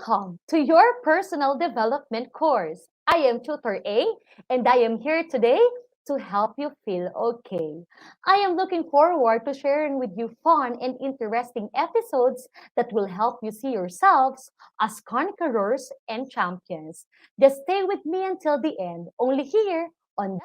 Welcome to your personal development course. I am Tutor A and I am here today to help you feel okay. I am looking forward to sharing with you fun and interesting episodes that will help you see yourselves as conquerors and champions. Just stay with me until the end, only here on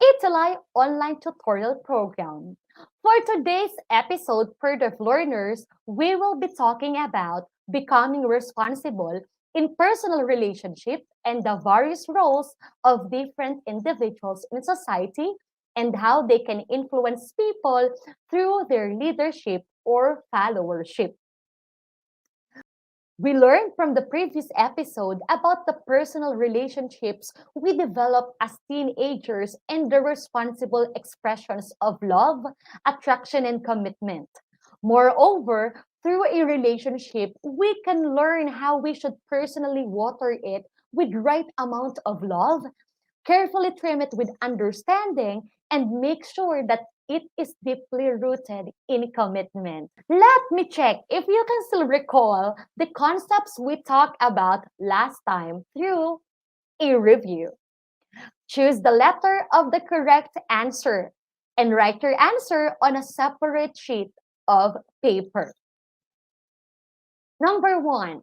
ETUlay online tutorial program. For today's episode for the learners, we will be talking about becoming responsible in personal relationships and the various roles of different individuals in society and how they can influence people through their leadership or followership. We learned from the previous episode about the personal relationships we develop as teenagers and the responsible expressions of love, attraction, and commitment. Moreover, through a relationship, we can learn how we should personally water it with right amount of love, carefully trim it with understanding, and make sure that it is deeply rooted in commitment. Let me check if you can still recall the concepts we talked about last time through a review. Choose the letter of the correct answer and write your answer on a separate sheet of paper. Number one,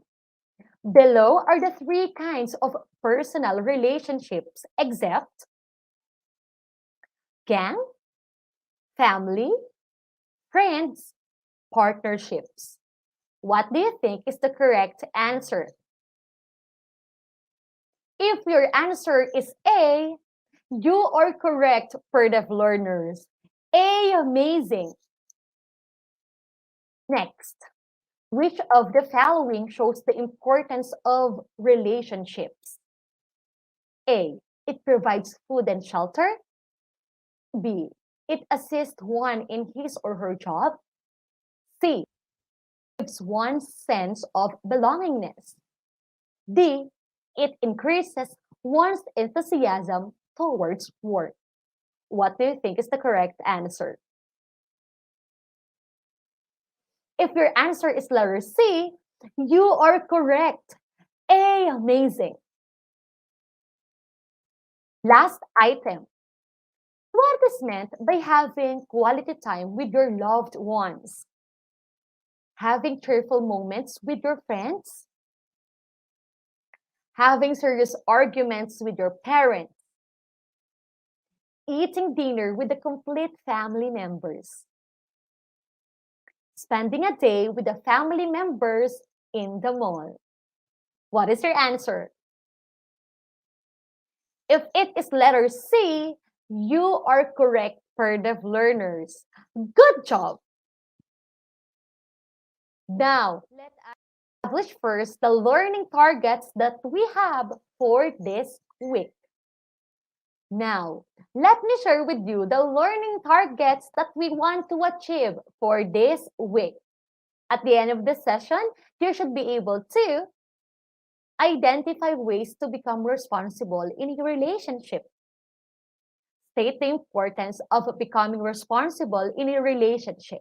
below are the three kinds of personal relationships except gang, family, friends, partnerships. What do you think is the correct answer? If your answer is A, you are correct for the learners. A, amazing. Next, which of the following shows the importance of relationships? A, it provides food and shelter. B, it assists one in his or her job. C, gives one sense of belongingness. D, it increases one's enthusiasm towards work. What do you think is the correct answer? If your answer is letter C, you are correct. A, amazing. Last item. What is meant by having quality time with your loved ones? Having cheerful moments with your friends? Having serious arguments with your parents? Eating dinner with the complete family members? Spending a day with the family members in the mall? What is your answer? If it is letter C, you are correct for the learners. Good job! Now, let us establish first the learning targets that we have for this week. Now, let me share with you the learning targets that we want to achieve for this week. At the end of the session, you should be able to identify ways to become responsible in a relationship. State the importance of becoming responsible in a relationship.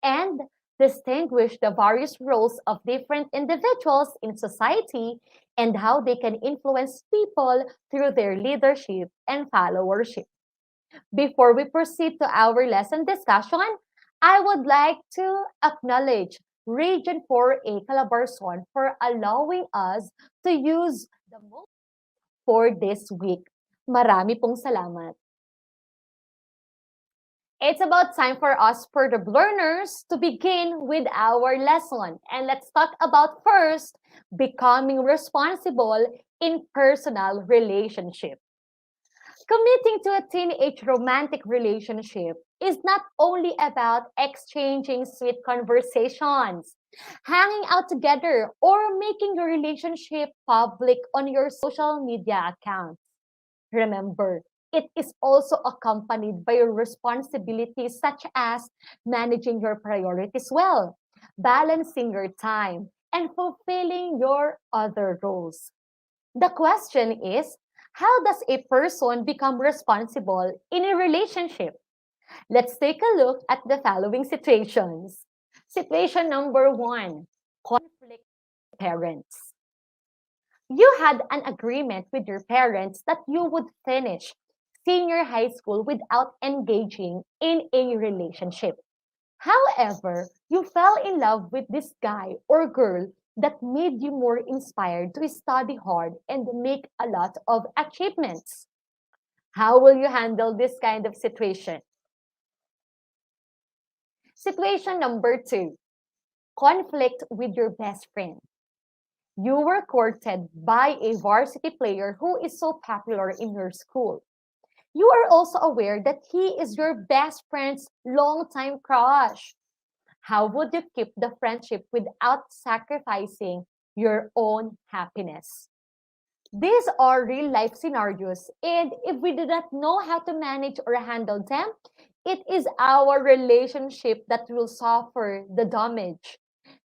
And distinguish the various roles of different individuals in society and how they can influence people through their leadership and followership. Before we proceed to our lesson discussion, I would like to acknowledge Region 4A Calabarzon for allowing us to use the most for this week. Marami pong salamat. It's about time for us for the learners to begin with our lesson. And let's talk about first, becoming responsible in personal relationship. Committing to a teenage romantic relationship is not only about exchanging sweet conversations, hanging out together, or making your relationship public on your social media accounts. Remember, it is also accompanied by responsibilities such as managing your priorities well, balancing your time, and fulfilling your other roles. The question is, how does a person become responsible in a relationship? Let's take a look at the following situations. Situation number one, conflict parents. You had an agreement with your parents that you would finish senior high school without engaging in a relationship. However, you fell in love with this guy or girl that made you more inspired to study hard and make a lot of achievements. How will you handle this kind of situation? Situation number two, conflict with your best friend. You were courted by a varsity player who is so popular in your school. You are also aware that he is your best friend's longtime crush. How would you keep the friendship without sacrificing your own happiness? These are real life scenarios, and if we do not know how to manage or handle them, it is our relationship that will suffer the damage.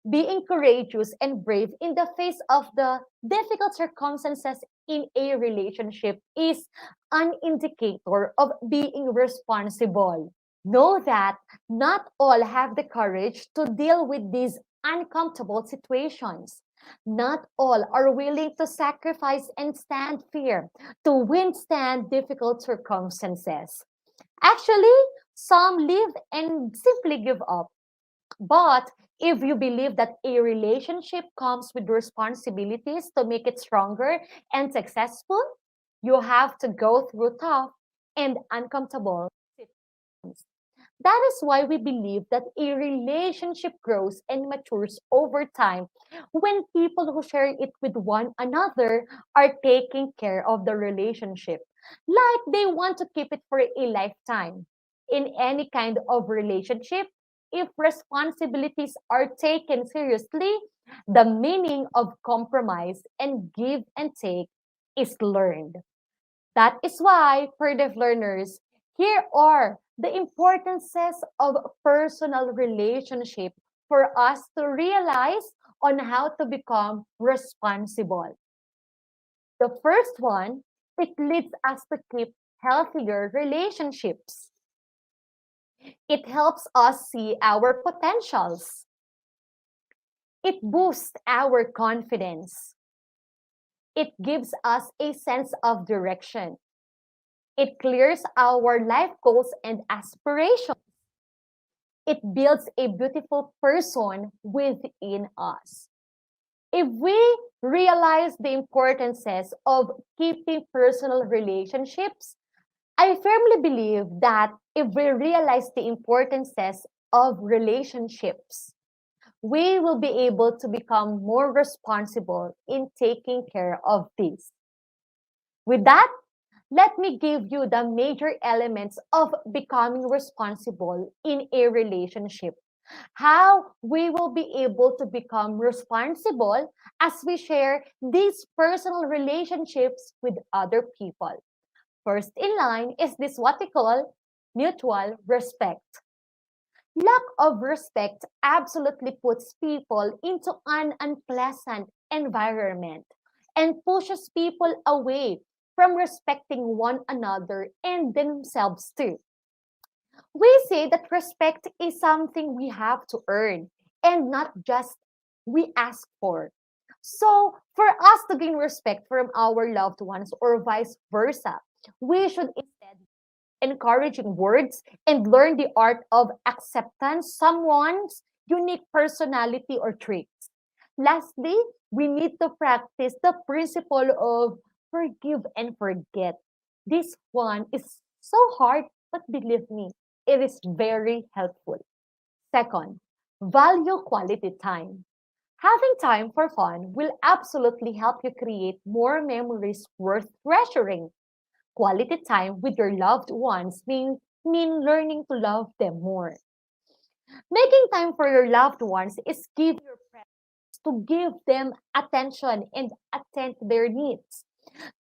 Being courageous and brave in the face of the difficult circumstances in a relationship is an indicator of being responsible. Know that not all have the courage to deal with these uncomfortable situations. Not all are willing to sacrifice and stand firm to withstand difficult circumstances. Actually, some live and simply give up. But if you believe that a relationship comes with responsibilities to make it stronger and successful, you have to go through tough and uncomfortable situations. That is why we believe that a relationship grows and matures over time when people who share it with one another are taking care of the relationship, like they want to keep it for a lifetime. In any kind of relationship, if responsibilities are taken seriously, the meaning of compromise and give and take is learned. That is why, for deaf learners, here are the importances of personal relationship for us to realize on how to become responsible. The first one, it leads us to keep healthier relationships. It helps us see our potentials. It boosts our confidence. It gives us a sense of direction. It clears our life goals and aspirations. It builds a beautiful person within us. If we realize the importances of keeping personal relationships, I firmly believe that if we realize the importances of relationships, we will be able to become more responsible in taking care of these. With that, let me give you the major elements of becoming responsible in a relationship. How we will be able to become responsible as we share these personal relationships with other people. First in line is this what we call mutual respect. Lack of respect absolutely puts people into an unpleasant environment and pushes people away from respecting one another and themselves too. We say that respect is something we have to earn and not just we ask for. So, for us to gain respect from our loved ones or vice versa, we should instead encouraging words and learn the art of acceptance someone's unique personality or traits. Lastly, we need to practice the principle of forgive and forget. This one is so hard, but believe me, it is very helpful. Second, value quality time. Having time for fun will absolutely help you create more memories worth treasuring. Quality time with your loved ones mean learning to love them more. Making time for your loved ones is give your presence to give them attention and attend to their needs.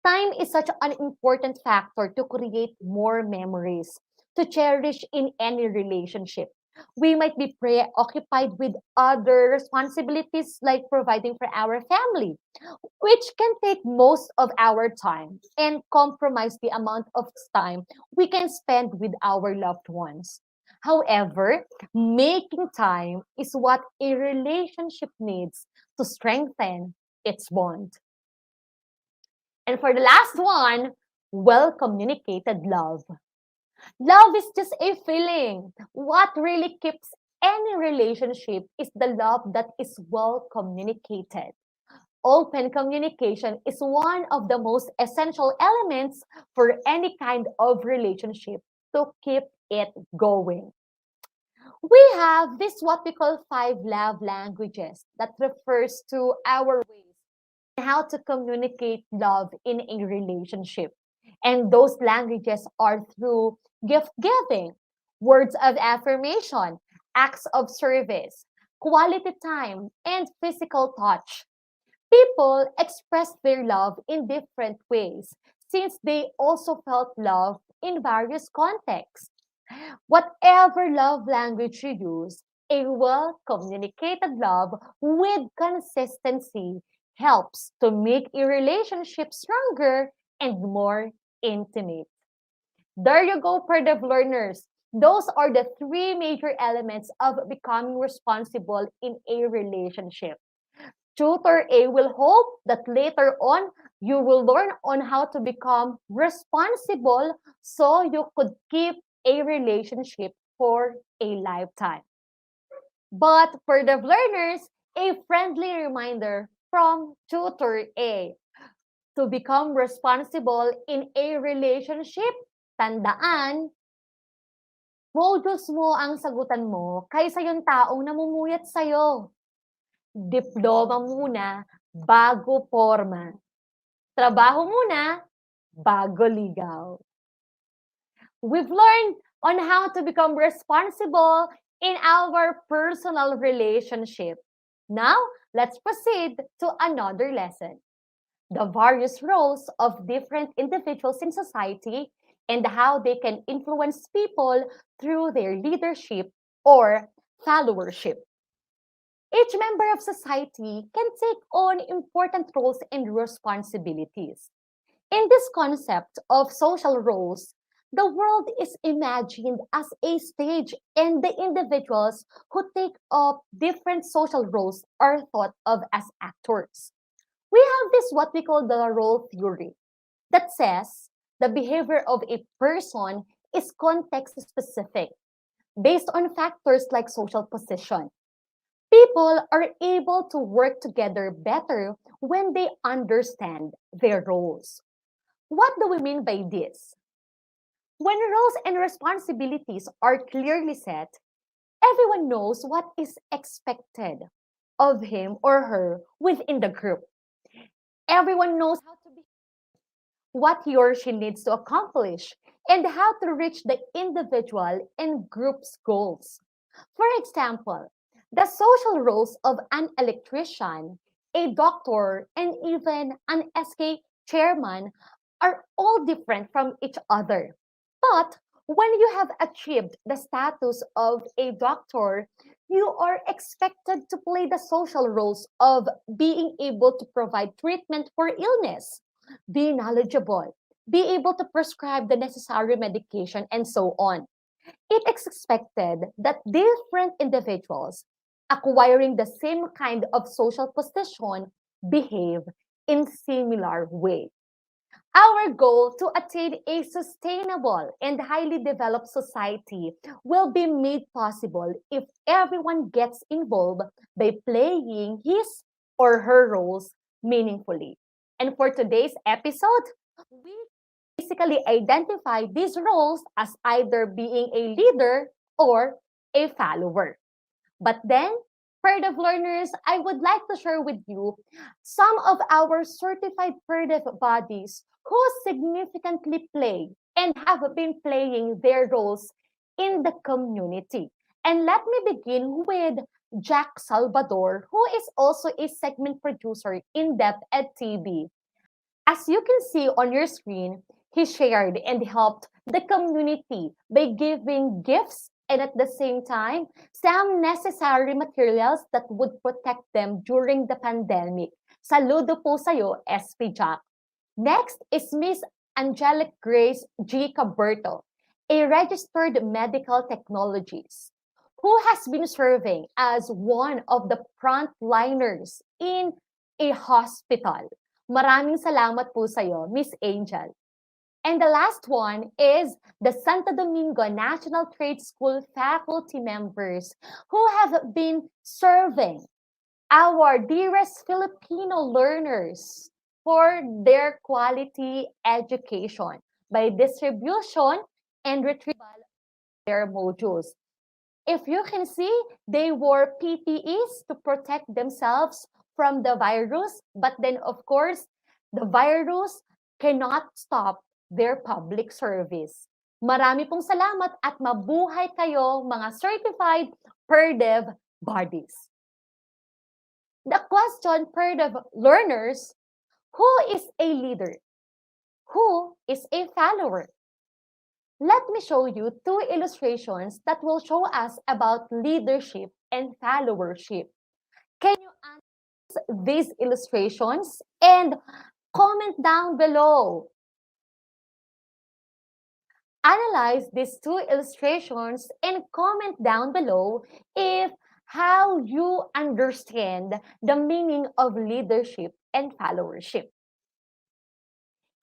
Time is such an important factor to create more memories, to cherish in any relationship. We might be preoccupied with other responsibilities like providing for our family, which can take most of our time and compromise the amount of time we can spend with our loved ones. However, making time is what a relationship needs to strengthen its bond. And for the last one, well communicated love. Love is just a feeling. What really keeps any relationship is the love that is well communicated. Open communication is one of the most essential elements for any kind of relationship to keep it going. We have this what we call 5 love languages that refers to our ways and how to communicate love in a relationship. And those languages are through gift giving, words of affirmation, acts of service, quality time, and physical touch. People express their love in different ways since they also felt love in various contexts. Whatever love language you use, a well communicated love with consistency helps to make a relationship stronger and more intimate. There you go, Purdue learners. Those are the 3 major elements of becoming responsible in a relationship. Tutor A will hope that later on you will learn on how to become responsible so you could keep a relationship for a lifetime. But for the learners, a friendly reminder from Tutor A to become responsible in a relationship, tandaan, modus mo ang sagutan mo kaysa yung taong namumuyat sa'yo. Diploma muna bago porma. Trabaho muna bago ligaw. We've learned on how to become responsible in our personal relationship. Now, let's proceed to another lesson. The various roles of different individuals in society and how they can influence people through their leadership or followership. Each member of society can take on important roles and responsibilities. In this concept of social roles, the world is imagined as a stage, and the individuals who take up different social roles are thought of as actors. We have this what we call the role theory that says the behavior of a person is context specific based on factors like social position. People are able to work together better when they understand their roles. What do we mean by this? When roles and responsibilities are clearly set, everyone knows what is expected of him or her within the group. Everyone knows how to be, what he or she needs to accomplish, and how to reach the individual and group's goals. For example, the social roles of an electrician, a doctor, and even an SK chairman are all different from each other. But when you have achieved the status of a doctor, you are expected to play the social roles of being able to provide treatment for illness, be knowledgeable, be able to prescribe the necessary medication, and so on. It is expected that different individuals acquiring the same kind of social position behave in similar way. Our goal to attain a sustainable and highly developed society will be made possible if everyone gets involved by playing his or her roles meaningfully. And for today's episode, we basically identify these roles as either being a leader or a follower. But then, Purdue learners, I would like to share with you some of our certified Purdue bodies who significantly play and have been playing their roles in the community. And let me begin with Jack Salvador, who is also a segment producer in DepEd TV. As you can see on your screen, he shared and helped the community by giving gifts and at the same time, some necessary materials that would protect them during the pandemic. Saludo po sa'yo, SP Jack. Next is Miss Angelic Grace G. Caberto, a registered medical technologist who has been serving as one of the frontliners in a hospital. Maraming salamat po sa'yo, Miss Angel. And the last one is the Santo Domingo National Trade School faculty members who have been serving our dearest Filipino learners for their quality education by distribution and retrieval of their modules. If you can see, they wore PPEs to protect themselves from the virus, but then of course, the virus cannot stop their public service. Marami pong salamat at mabuhay kayo mga certified PERDEV bodies. The question, PERDEV learners, who is a leader? Who is a follower? Let me show you two illustrations that will show us about leadership and followership. Can you analyze these illustrations and comment down below? Analyze these two illustrations and comment down below if how you understand the meaning of leadership and followership.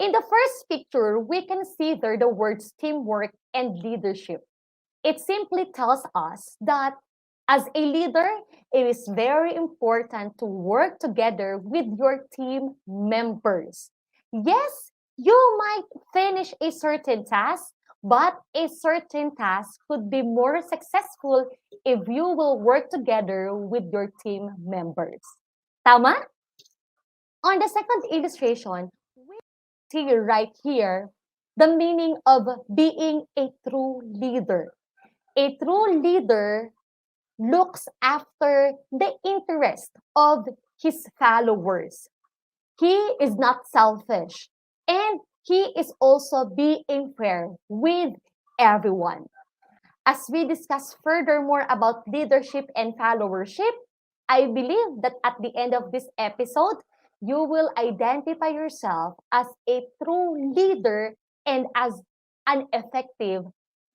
In the first picture, we can see there the words teamwork and leadership. It simply tells us that as a leader, it is very important to work together with your team members. Yes, you might finish a certain task, but a certain task could be more successful if you will work together with your team members. Tama? On the second illustration, we see right here the meaning of being a true leader. A true leader looks after the interest of his followers. He is not selfish, and he is also being fair with everyone. As we discuss furthermore about leadership and followership, I believe that at the end of this episode, you will identify yourself as a true leader and as an effective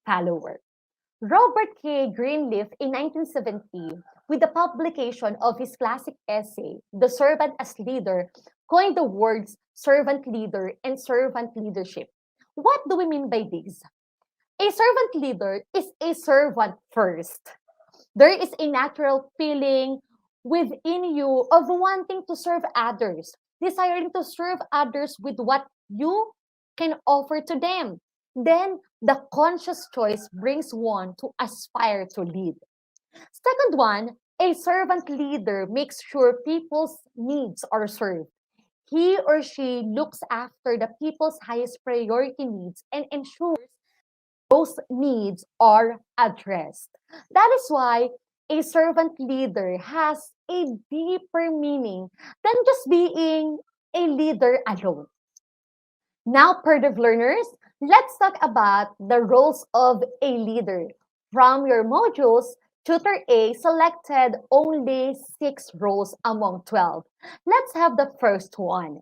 follower. Robert K. Greenleaf in 1970, with the publication of his classic essay, The Servant as Leader, coined the words servant leader and servant leadership. What do we mean by this? A servant leader is a servant first. There is a natural feeling within you of wanting to serve others, desiring to serve others with what you can offer to them. Then the conscious choice brings one to aspire to lead. Second one, a servant leader makes sure people's needs are served. He or she looks after the people's highest priority needs and ensures those needs are addressed. That is why a servant leader has a deeper meaning than just being a leader alone. Now, PERDEV learners, let's talk about the roles of a leader. From your modules, Tutor A selected only 6 roles among 12. Let's have the first one.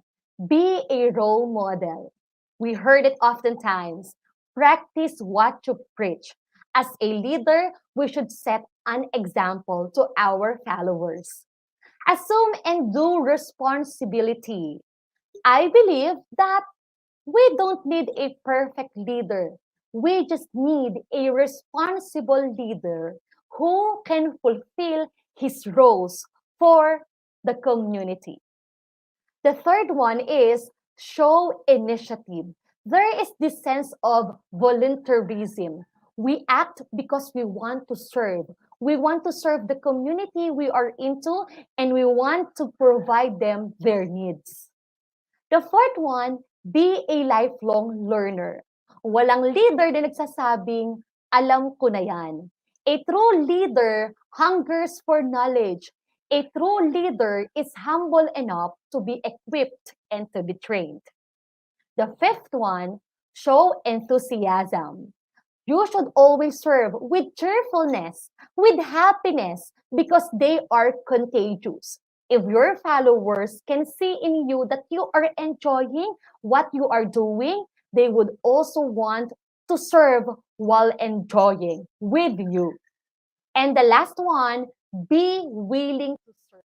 Be a role model. We heard it oftentimes. Practice what you preach. As a leader, we should set an example to our followers. Assume and do responsibility. I believe that we don't need a perfect leader. We just need a responsible leader who can fulfill his roles for the community. The third one is show initiative. There is this sense of volunteerism. We act because we want to serve. We want to serve the community we are into, and we want to provide them their needs. The fourth one, be a lifelong learner. Walang leader na nagsasabing, alam ko na yan. A true leader hungers for knowledge. A true leader is humble enough to be equipped and to be trained. The fifth one, show enthusiasm. You should always serve with cheerfulness, with happiness, because they are contagious. If your followers can see in you that you are enjoying what you are doing, they would also want to serve while enjoying with you. And the last one, be willing to serve.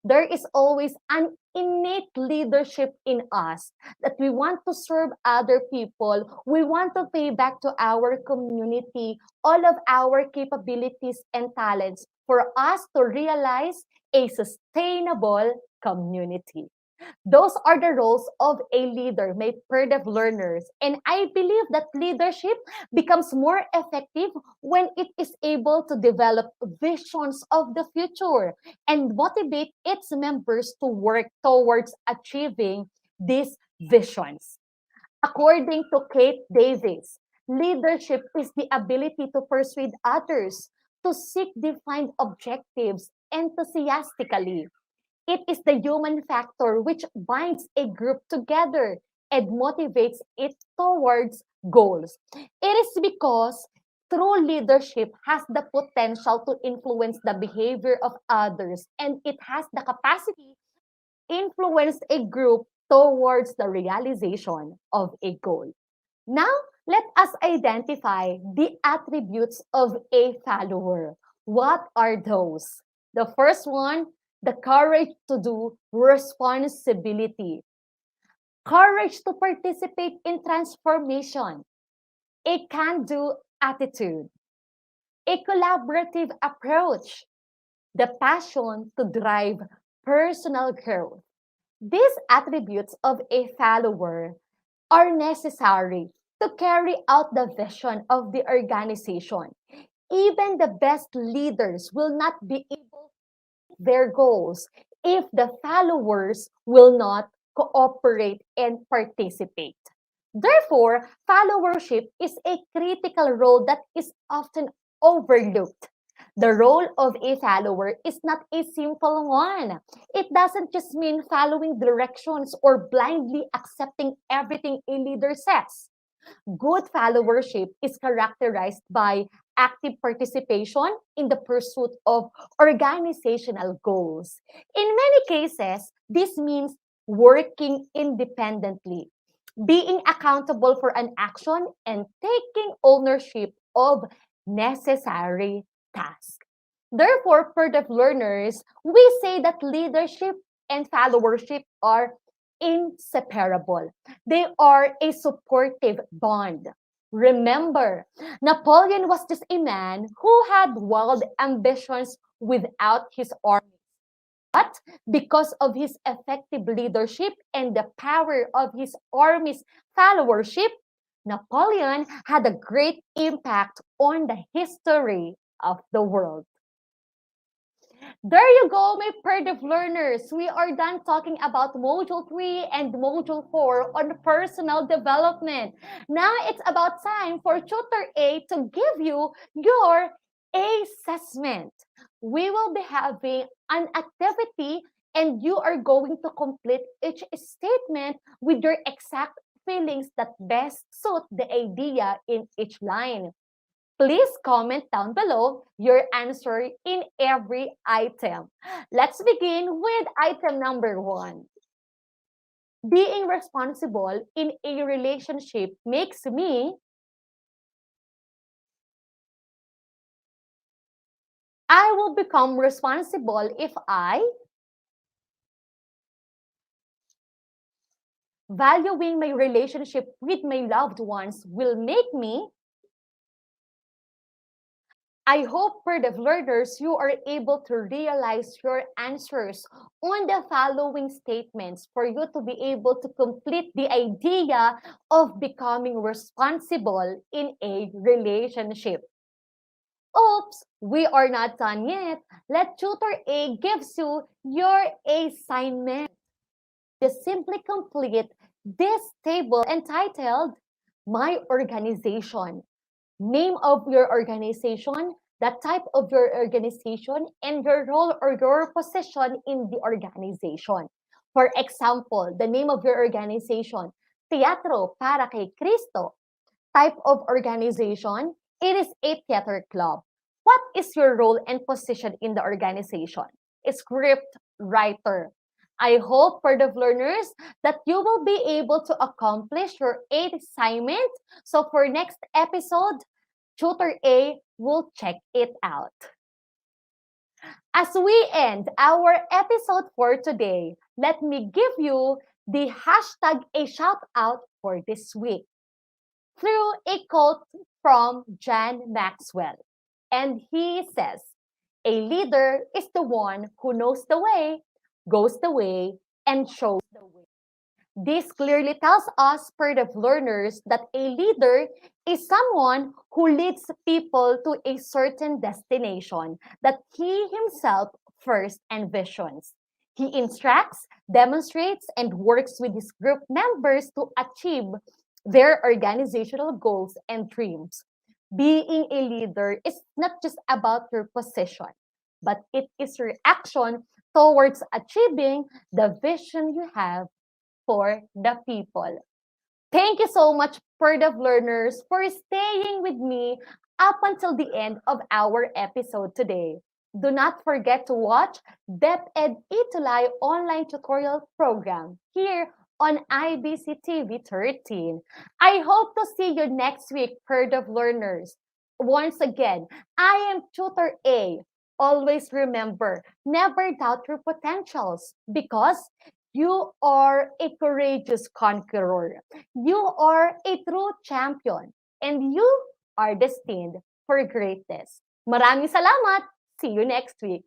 There is always an innate leadership in us that we want to serve other people. We want to pay back to our community all of our capabilities and talents for us to realize a sustainable community. Those are the roles of a leader, my PERDEV learners. And I believe that leadership becomes more effective when it is able to develop visions of the future and motivate its members to work towards achieving these visions. According to Kate Davis, leadership is the ability to persuade others to seek defined objectives enthusiastically. It is the human factor which binds a group together and motivates it towards goals. It is because true leadership has the potential to influence the behavior of others, and it has the capacity to influence a group towards the realization of a goal. Now, let us identify the attributes of a follower. What are those? The first one, the courage to do responsibility, courage to participate in transformation, a can-do attitude, a collaborative approach, the passion to drive personal growth. These attributes of a follower are necessary to carry out the vision of the organization. Even the best leaders will not be able to meet their goals if the followers will not cooperate and participate. Therefore, followership is a critical role that is often overlooked. The role of a follower is not a simple one. It doesn't just mean following directions or blindly accepting everything a leader says. Good followership is characterized by active participation in the pursuit of organizational goals. In many cases, this means working independently, being accountable for an action, and taking ownership of necessary tasks. Therefore, for the learners, we say that leadership and followership are inseparable. They are a supportive bond. Remember, Napoleon was just a man who had wild ambitions without his army. But because of his effective leadership and the power of his army's followership, Napoleon had a great impact on the history of the world. There you go, my PERDEV learners. We are done talking about Module 3 and Module 4 on personal development. Now it's about time for Tutor A to give you your assessment. We will be having an activity and you are going to complete each statement with your exact feelings that best suit the idea in each line. Please comment down below your answer in every item. Let's begin with item number 1. Being responsible in a relationship makes me I will become responsible if I valuing my relationship with my loved ones will make me I hope for the learners you are able to realize your answers on the following statements for you to be able to complete the idea of becoming responsible in a relationship. Oops, we are not done yet. Let Tutor A gives you your assignment. Just simply complete this table entitled My Organization. Name of your organization, the type of your organization, and your role or your position in the organization. For example, the name of your organization, Teatro para kay Cristo. Type of organization, it is a theater club. What is your role and position in the organization? Script writer. I hope for the learners that you will be able to accomplish your assignment. So for next episode, Tutor A will check it out. As we end our episode for today, let me give you the hashtag a shout out for this week through a quote from John Maxwell. And he says, a leader is the one who knows the way, goes the way, and shows the way. This clearly tells us, part of learners, that a leader is someone who leads people to a certain destination that he himself first envisions. He instructs, demonstrates, and works with his group members to achieve their organizational goals and dreams. Being a leader is not just about your position, but it is your action towards achieving the vision you have for the people. Thank you so much, Pursuant learners, for staying with me up until the end of our episode today. Do not forget to watch DepEd ETUlay online tutorial program here on IBC TV 13. I hope to see you next week, Pursuant learners. Once again, I am Tutor A. Always remember, never doubt your potentials because you are a courageous conqueror. You are a true champion. And you are destined for greatness. Maraming salamat! See you next week.